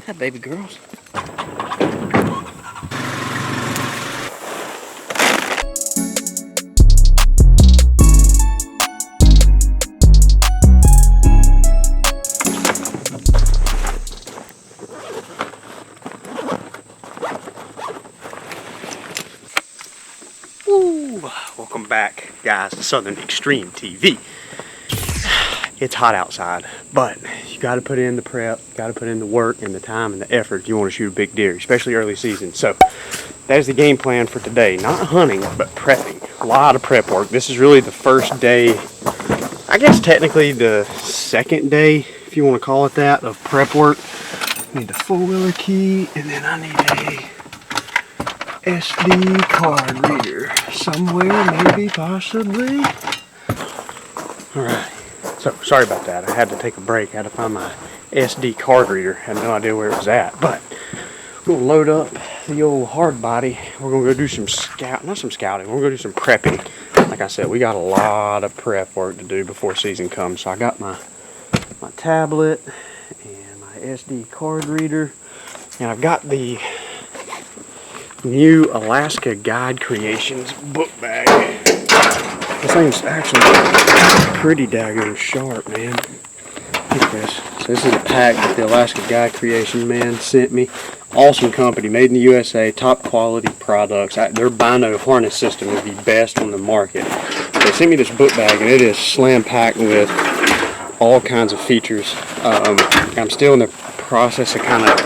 Hi, baby girls. Woo! Welcome back, guys, to Southern Extreme TV. It's hot outside, but you got to put in the prep, you got to put in the work and the time and the effort if you want to shoot a big deer, especially early season. So that is the game plan for today. Not hunting, but prepping. A lot of prep work. This is really the first day, I guess technically the second day, if you want to call it that, of prep work. I need the four-wheeler key, and then I need a SD card reader somewhere, maybe, possibly. All right. So, sorry about that. I had to take a break. I had to find my SD card reader. Had no idea where it was at. But we're going to load up the old hard body. We're going to go do some scouting. We're going to go do some prepping. Like I said, we got a lot of prep work to do before season comes. So I got my tablet and my SD card reader. And I've got the new Alaska Guide Creations book bag. This thing's actually pretty daggone sharp, man. Look at this. So this is a pack that the Alaska Guide Creation man sent me. Awesome company, made in the USA, top quality products. Their Bino harness system is the best on the market. They sent me this book bag, and it is slam packed with all kinds of features. I'm still in the process of kind of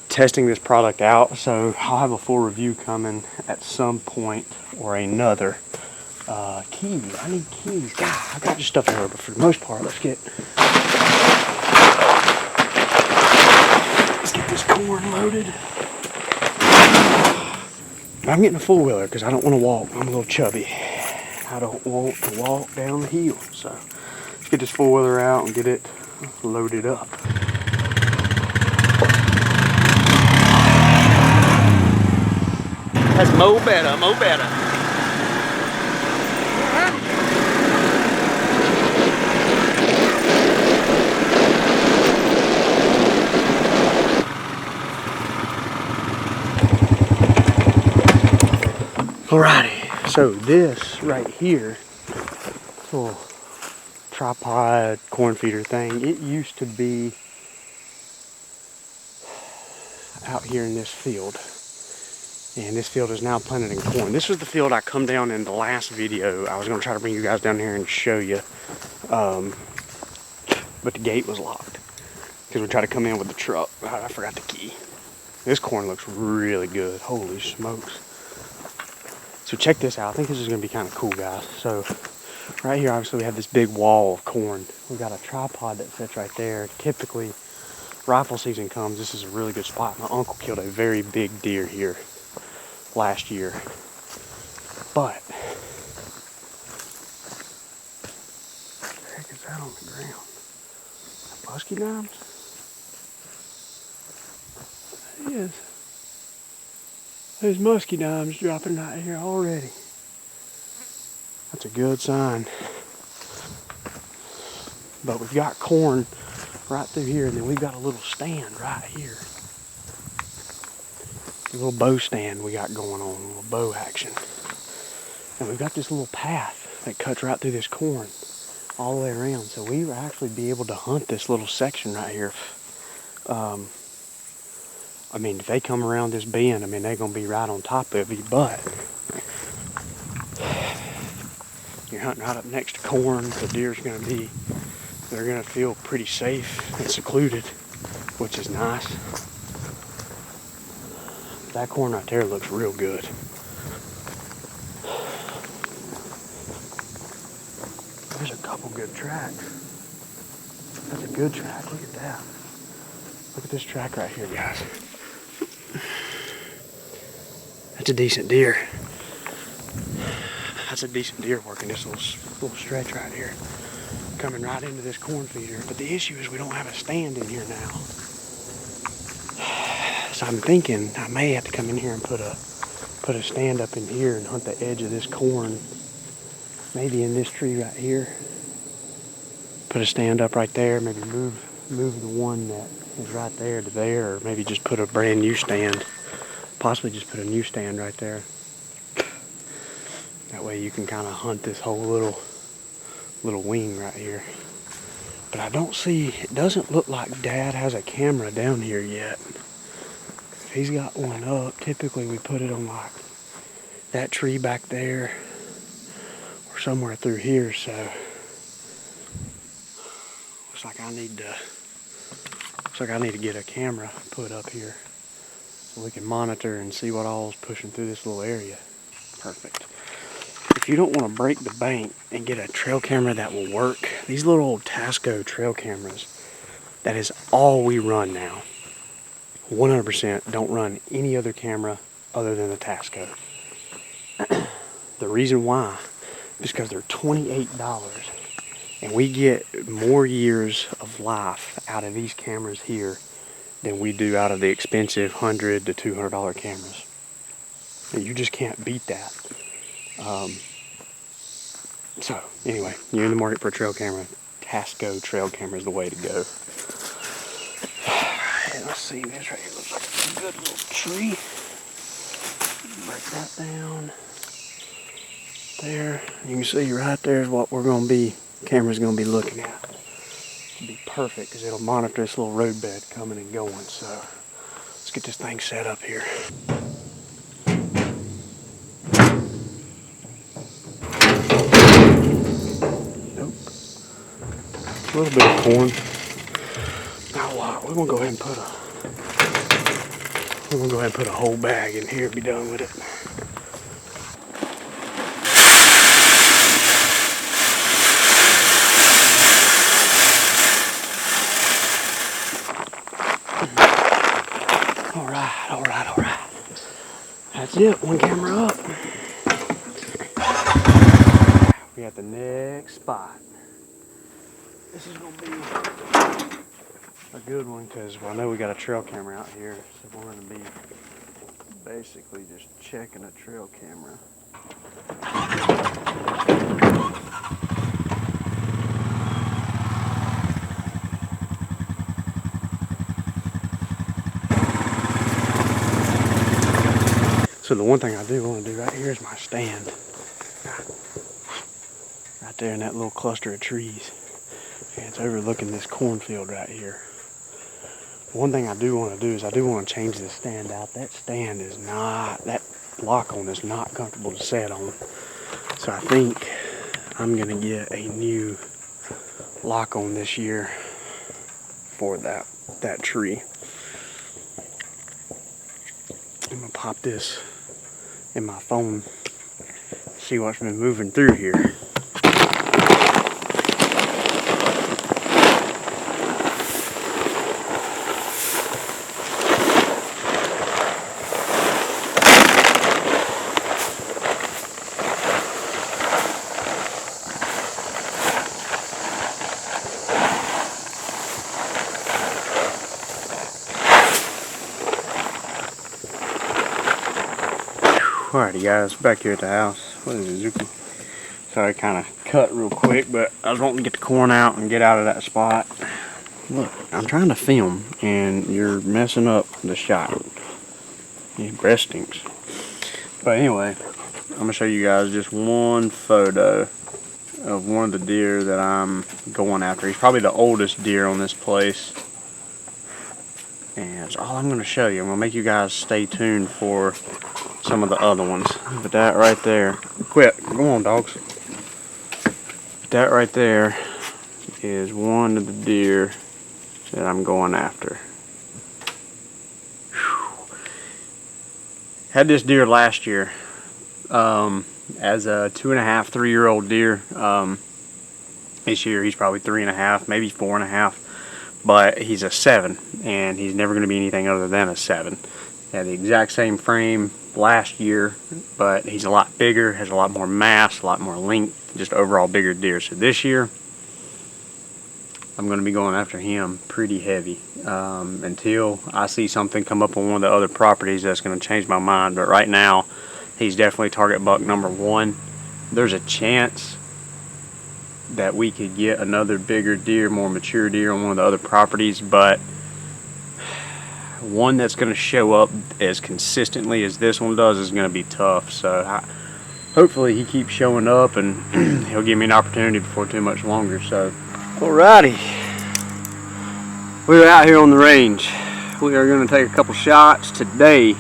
testing this product out, so I'll have a full review coming at some point or another. Keys. I need keys. God, I got just stuff everywhere, but for the most part, let's get this corn loaded. I'm getting a four-wheeler because I don't want to walk. I'm a little chubby. I don't want to walk down the hill, so let's get this four-wheeler out and get it loaded up. That's mo better, mo better. Alrighty, so this right here, little tripod corn feeder thing, it used to be out here in this field. And this field is now planted in corn. This was the field I come down in the last video. I was going to try to bring you guys down here and show you. But the gate was locked. Because we tried to come in with the truck. I forgot the key. This corn looks really good. Holy smokes. So check this out. I think this is going to be kind of cool, guys. So right here, obviously, we have this big wall of corn. We've got a tripod that fits right there. Typically, rifle season comes, this is a really good spot. My uncle killed a very big deer here last year, but what the heck is that on the ground? Muskie dimes? That is. There's muskie dimes dropping right here already. That's a good sign. But we've got corn right through here, and then we've got a little stand right here. A little bow stand we got going on, a little bow action. And we've got this little path that cuts right through this corn all the way around. So we will actually be able to hunt this little section right here. I mean, if they come around this bend, I mean, they're going to be right on top of you, but you're hunting right up next to corn. The deer's going to be, they're going to feel pretty safe and secluded, which is nice. That corn right there looks real good. There's a couple good tracks. That's a good track. Look at that. Look at this track right here, guys. That's a decent deer. That's a decent deer working this little stretch right here. Coming right into this corn feeder. But the issue is we don't have a stand in here now. So I'm thinking I may have to come in here and put a stand up in here and hunt the edge of this corn. Maybe in this tree right here. Put a stand up right there, maybe move move the one that is right there to there, or maybe just put a brand new stand. Possibly just put a new stand right there. That way you can kind of hunt this whole little wing right here. But I don't see, it doesn't look like Dad has a camera down here yet. If he's got one up, typically we put it on like that tree back there or somewhere through here, so looks like I need to get a camera put up here so we can monitor and see what all's pushing through this little area. Perfect. If you don't want to break the bank and get a trail camera that will work, these little old Tasco trail cameras, that is all we run now. 100% don't run any other camera other than the Tasco. The reason why is because they're $28, and we get more years of life out of these cameras here than we do out of the expensive $100 to $200 cameras. And you just can't beat that. So anyway, you're in the market for a trail camera, Tasco trail camera is the way to go. Alright, let's see, this right here looks like a good little tree. Break that down. There, you can see right there is what camera's going to be looking at. It'll be perfect because it'll monitor this little roadbed coming and going. So let's get this thing set up here. Nope. A little bit of corn. Not a lot. We're going to go ahead and put a whole bag in here and be done with it. Alright. That's it, one camera up. We got the next spot. This is going to be a good one because I know we got a trail camera out here, so we're going to be basically just checking a trail camera. So the one thing I do want to do right here is my stand. Right there in that little cluster of trees. And it's overlooking this cornfield right here. One thing I do want to do is I do want to change this stand out. That stand is not, that lock on is not comfortable to set on. So I think I'm going to get a new lock on this year for that tree. I'm going to pop this in my phone, see what's been moving through here. Alrighty guys, back here at the house. What is it, Zuki? Sorry, kind of cut real quick, but I was wanting to get the corn out and get out of that spot. Look, I'm trying to film and you're messing up the shot. Your breath stinks. But anyway, I'm going to show you guys just one photo of one of the deer that I'm going after. He's probably the oldest deer on this place. And that's all I'm going to show you. I'm going to make you guys stay tuned for some of the other ones. But that right there, quit, go on dogs. But that right there is one of the deer that I'm going after. Whew. Had this deer last year as a 2.5, 3-year-old deer. This year he's probably 3.5, maybe 4.5. But he's a 7, and he's never going to be anything other than a 7. He had the exact same frame last year, but he's a lot bigger, has a lot more mass, a lot more length, just overall bigger deer. So this year, I'm going to be going after him pretty heavy until I see something come up on one of the other properties that's going to change my mind. But right now, he's definitely target buck number 1. There's a chance that we could get another bigger deer, more mature deer on one of the other properties, but one that's going to show up as consistently as this one does is going to be tough. So hopefully he keeps showing up and he'll give me an opportunity before too much longer. So alrighty, we're out here on the range. We are going to take a couple shots today.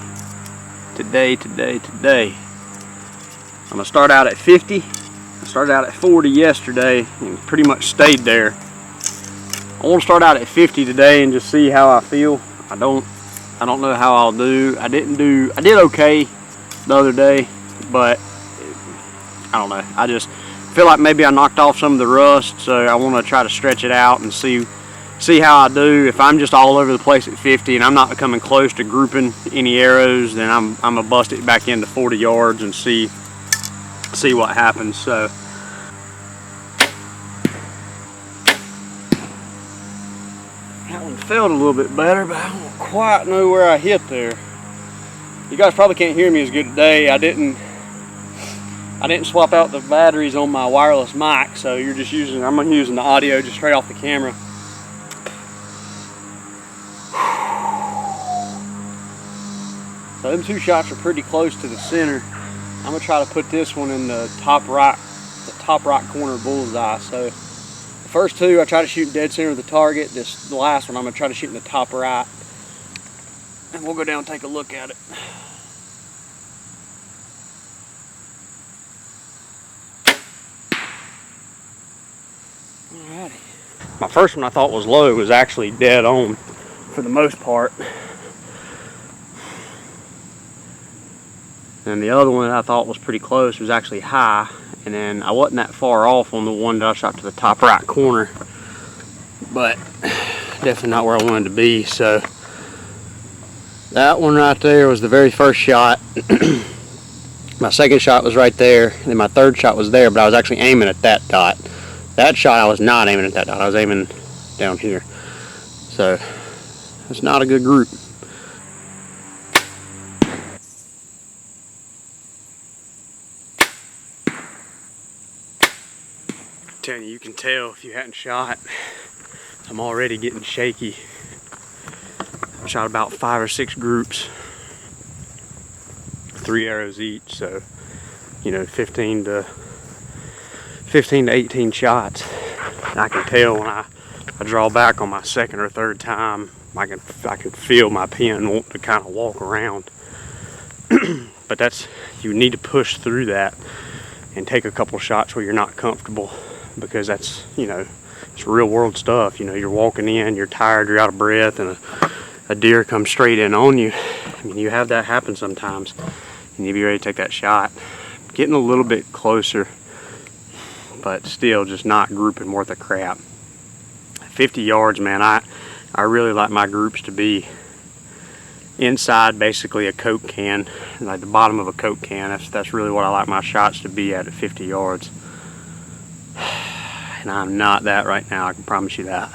I'm going to start out at 50. I started out at 40 yesterday and pretty much stayed there. I want to start out at 50 today and just see how I feel. I don't know how I'll do. I did okay the other day, but I don't know. I just feel like maybe I knocked off some of the rust, so I want to try to stretch it out and see how I do. If I'm just all over the place at 50 and I'm not coming close to grouping any arrows, then I'm gonna bust it back into 40 yards and see what happens. So that one felt a little bit better, but I don't quite know where I hit there. You guys probably can't hear me as good today. I didn't swap out the batteries on my wireless mic, so I'm using the audio just straight off the camera. So them two shots are pretty close to the center. I'm gonna try to put this one in the top right corner bullseye. So the first two I try to shoot in dead center of the target. The last one I'm gonna try to shoot in the top right. And we'll go down and take a look at it. Alrighty. My first one I thought was low was actually dead on for the most part. And the other one I thought was pretty close was actually high. And then I wasn't that far off on the one that I shot to the top right corner. But definitely not where I wanted to be. So that one right there was the very first shot. My second shot was right there. And then my third shot was there, but I was actually aiming at that dot. That shot I was not aiming at that dot. I was aiming down here. So it's not a good group. I'm telling you, you can tell if you hadn't shot. I'm already getting shaky. I shot about 5 or 6 groups, 3 arrows each, so 15 to 18 shots. And I can tell when I draw back on my second or third time, I can feel my pen wanting to kind of walk around. But you need to push through that and take a couple shots where you're not comfortable, because that's it's real world stuff. You're walking in, you're tired, you're out of breath, and a deer comes straight in on you. I mean, you have that happen sometimes, and you be ready to take that shot. Getting a little bit closer, but still just not grouping worth a crap. 50 yards, man, I really like my groups to be inside basically a Coke can, like the bottom of a Coke can. That's really what I like my shots to be at 50 yards. And I'm not that right now, I can promise you that.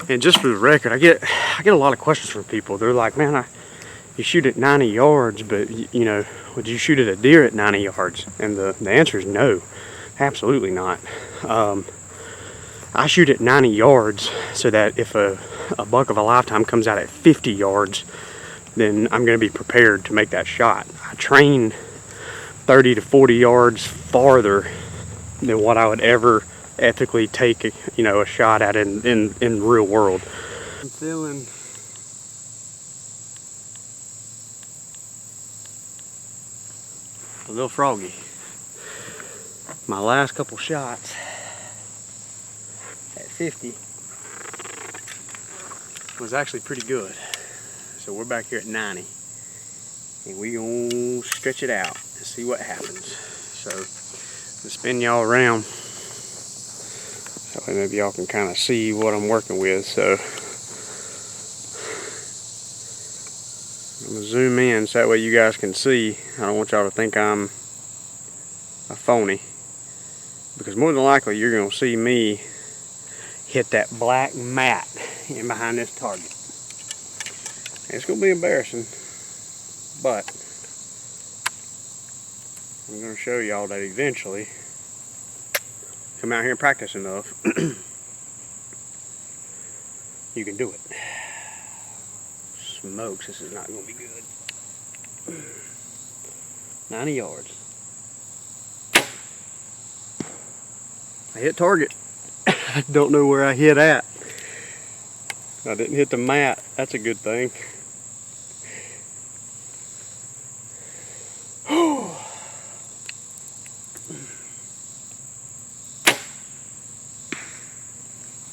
And just for the record, I get a lot of questions from people. They're like, man, you shoot at 90 yards, but would you shoot at a deer at 90 yards? And the answer is no, absolutely not. I shoot at 90 yards so that if a buck of a lifetime comes out at 50 yards, then I'm going to be prepared to make that shot. I train 30 to 40 yards farther than what I would ever ethically take a shot at in the real world. I'm feeling a little froggy. My last couple shots at 50 was actually pretty good. So we're back here at 90, and we gonna stretch it out and see what happens. So I'll spin y'all around. That way maybe y'all can kind of see what I'm working with. So I'm gonna zoom in so that way you guys can see. I don't want y'all to think I'm a phony, because more than likely you're gonna see me hit that black mat in behind this target. It's gonna be embarrassing, but I'm gonna show y'all that eventually come out here and practice enough, you can do it. Smokes, this is not going to be good. 90 yards. I hit target. I don't know where I hit at. I didn't hit the mat. That's a good thing.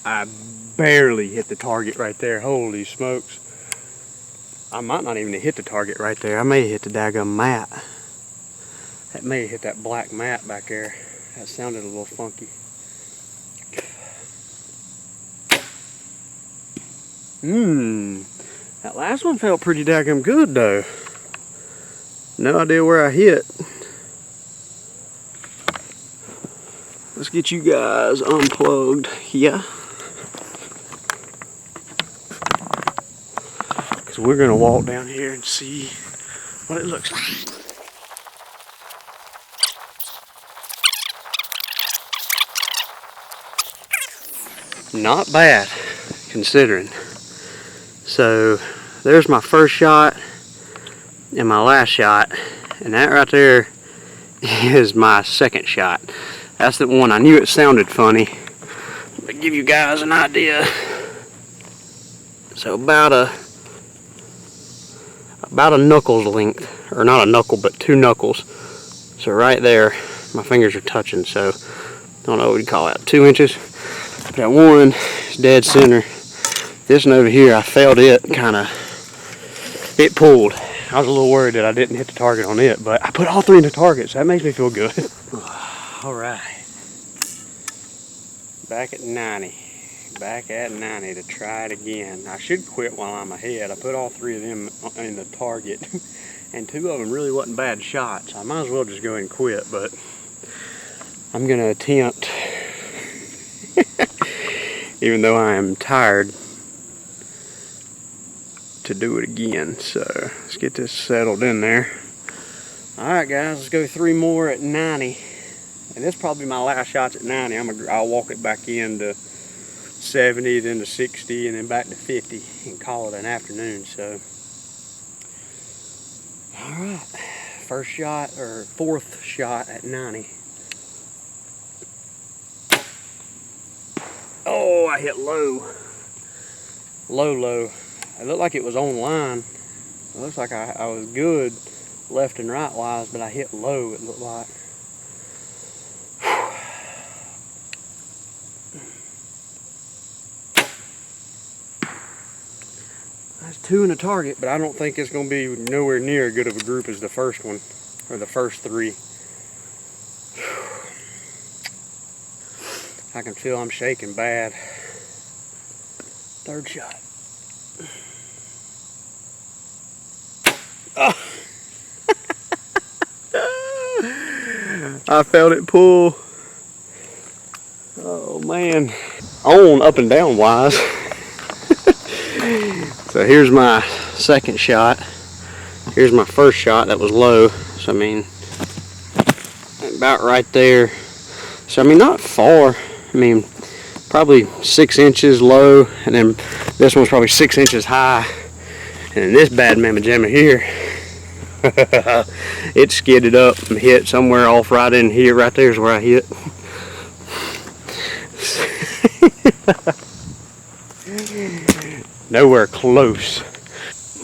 I barely hit the target right there. Holy smokes. I might not even have hit the target right there. I may have hit the daggum mat. That may have hit that black mat back there. That sounded a little funky. That last one felt pretty daggum good though. No idea where I hit. Let's get you guys unplugged here. Because we're going to walk down here and see what it looks like. Not bad, considering. So, there's my first shot and my last shot. And that right there is my second shot. That's the one. I knew it sounded funny. But give you guys an idea. So about a knuckles length, or not a knuckle, but 2 knuckles. So right there, my fingers are touching. So I don't know what you call that, 2 inches. That one is dead center. This one over here, I felt it it pulled. I was a little worried that I didn't hit the target on it, but I put all 3 in the target, so that makes me feel good. All right. Back at 90. Back at 90 to try it again. I should quit while I'm ahead. I put all 3 of them in the target, and 2 of them really wasn't bad shots. I might as well just go ahead and quit, but I'm going to attempt, even though I am tired, to do it again. So let's get this settled in there. All right, guys, let's go 3 more at 90. And this is probably my last shots at 90. I'll walk it back into 70, then to 60, and then back to 50, and call it an afternoon. So, all right, first shot, or 4th shot at 90. Oh, I hit low. Low. It looked like it was on line. It looks like I was good left and right wise, but I hit low, it looked like. That's 2 in the target, but I don't think it's going to be nowhere near as good of a group as the first one, or the first 3. I can feel I'm shaking bad. 3rd shot. Oh. I felt it pull. Oh man. On up and down wise. So here's my second shot. Here's my first shot that was low. So I mean, about right there. So I mean, not far. I mean, probably 6 inches low, and then this one's probably 6 inches high. And then this bad mamma jamma here, it skidded up and hit somewhere off right in here. Right there is where I hit. Nowhere close.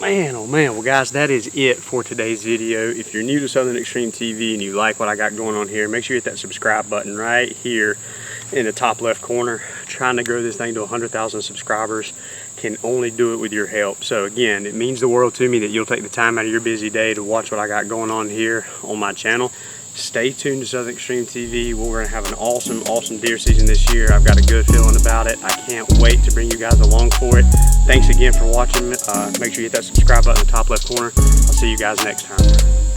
Man, oh man. Well guys, that is it for today's video. If you're new to Southern Extreme TV and you like what I got going on here, make sure you hit that subscribe button right here in the top left corner. Trying to grow this thing to 100,000 subscribers. Can only do it with your help. So again, it means the world to me that you'll take the time out of your busy day to watch what I got going on here on my channel. Stay tuned to Southern Extreme TV. We're going to have an awesome deer season this year. I've got a good feeling about it. I can't wait to bring you guys along for it. Thanks again for watching. Make sure you hit that subscribe button in the top left corner. I'll see you guys next time.